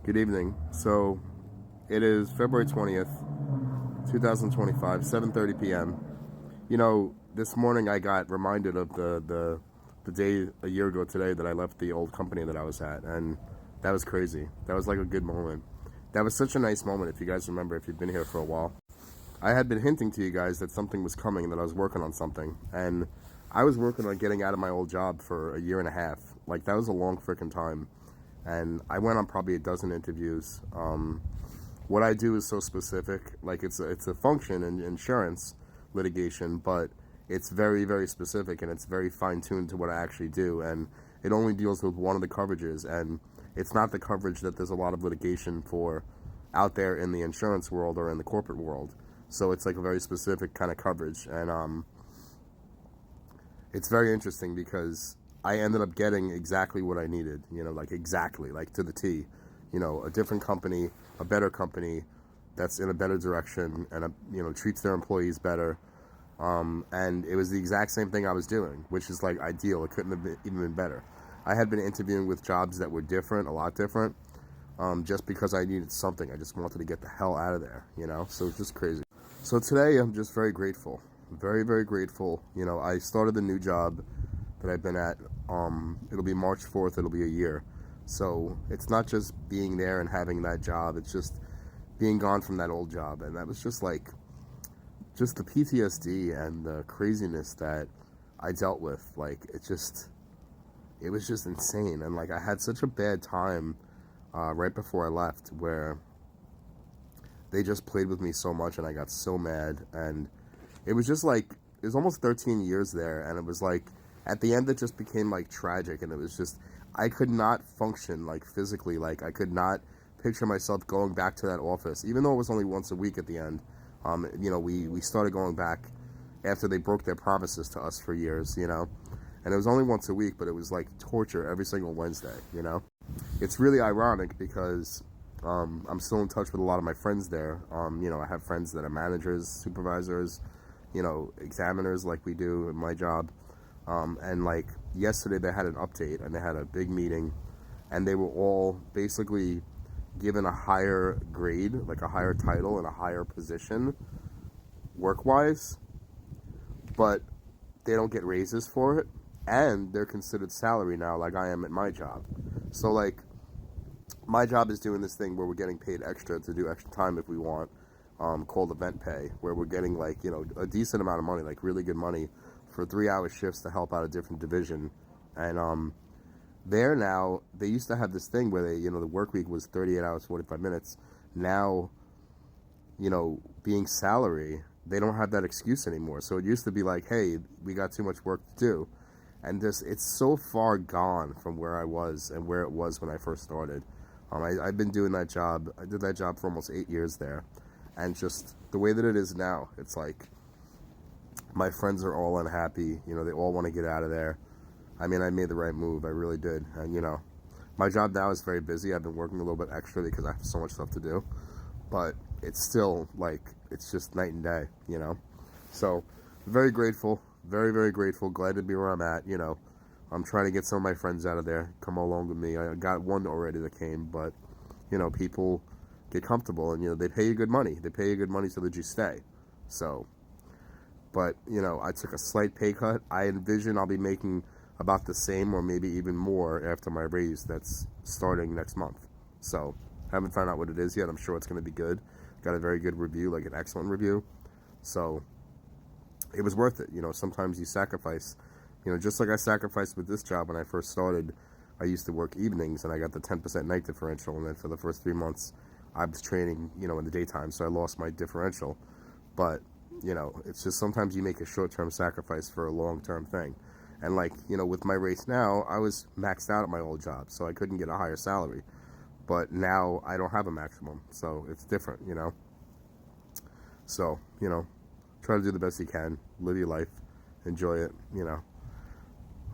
Good evening. So it is February 20th, 2025, 7:30 p.m. This morning I got reminded of the day a year ago today that I left the old company that I was at, and that was crazy. That was like a good moment. That was such a nice moment, if you guys remember, if you've been here for a while. I had been hinting to you guys that something was coming, that I was working on something, and I was working on getting out of my old job for a year and a half. Like, that was a long freaking time. And I went on probably a dozen interviews. What I do is so specific. Like, it's a function in insurance litigation, but it's very, very specific, and it's very fine-tuned to what I actually do. And it only deals with one of the coverages, and it's not the coverage that there's a lot of litigation for out there in the insurance world or in the corporate world. So it's like a very specific kind of coverage. And it's very interesting because I ended up getting exactly what I needed, like exactly, like to the T. A different company, a better company that's in a better direction and, treats their employees better. And it was the exact same thing I was doing, which is like ideal. It couldn't have even been better. I had been interviewing with jobs that were different, a lot different, just because I needed something. I just wanted to get the hell out of there, so it's just crazy. So today I'm just very grateful, very, very grateful. I started the new job that I've been at. It'll be March 4th, it'll be a year. So it's not just being there and having that job, it's just being gone from that old job. And that was just the PTSD and the craziness that I dealt with. Like, it was just insane. And like, I had such a bad time right before I left, where they just played with me so much and I got so mad. And it was just like, it was almost 13 years there, and it was like, at the end it just became like tragic, and it was just, I could not function like physically. Like, I could not picture myself going back to that office, even though it was only once a week at the end. We started going back after they broke their promises to us for years, and it was only once a week, but it was like torture every single Wednesday. It's really ironic because I'm still in touch with a lot of my friends there. I have friends that are managers, supervisors, examiners, like we do in my job. And like yesterday they had an update and they had a big meeting, and they were all basically given a higher grade, like a higher title and a higher position work-wise, but they don't get raises for it, and they're considered salary now, like I am at my job. So like, my job is doing this thing where we're getting paid extra to do extra time if we want, called event pay, where we're getting like, a decent amount of money, like really good money, for 3-hour shifts to help out a different division. And there now, they used to have this thing where they, the work week was 38 hours, 45 minutes. Now, being salary, they don't have that excuse anymore. So it used to be like, hey, we got too much work to do. And it's so far gone from where I was and where it was when I first started. I've been doing that job. I did that job for almost 8 years there. And just the way that it is now, it's like, my friends are all unhappy. They all want to get out of there. I mean, I made the right move. I really did. And, my job now is very busy. I've been working a little bit extra because I have so much stuff to do. But it's still, like, it's just night and day, So, very grateful. Very, very grateful. Glad to be where I'm at, I'm trying to get some of my friends out of there. Come along with me. I got one already that came, but, people get comfortable and, they pay you good money. They pay you good money so that you stay. So, but, I took a slight pay cut. I envision I'll be making about the same or maybe even more after my raise that's starting next month. So, haven't found out what it is yet. I'm sure it's going to be good. Got a very good review, like an excellent review. So, it was worth it. Sometimes you sacrifice, just like I sacrificed with this job when I first started. I used to work evenings and I got the 10% night differential, and then for the first 3 months I was training, in the daytime, so I lost my differential. But it's just sometimes you make a short-term sacrifice for a long-term thing. And like, with my race now, I was maxed out at my old job, so I couldn't get a higher salary. But now I don't have a maximum, so it's different, So, try to do the best you can, live your life, enjoy it,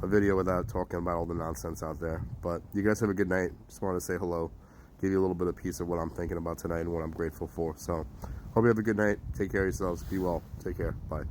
A video without talking about all the nonsense out there. But you guys have a good night. Just wanted to say hello, give you a little bit of piece of what I'm thinking about tonight and what I'm grateful for. So, hope you have a good night. Take care of yourselves. Be well. Take care. Bye.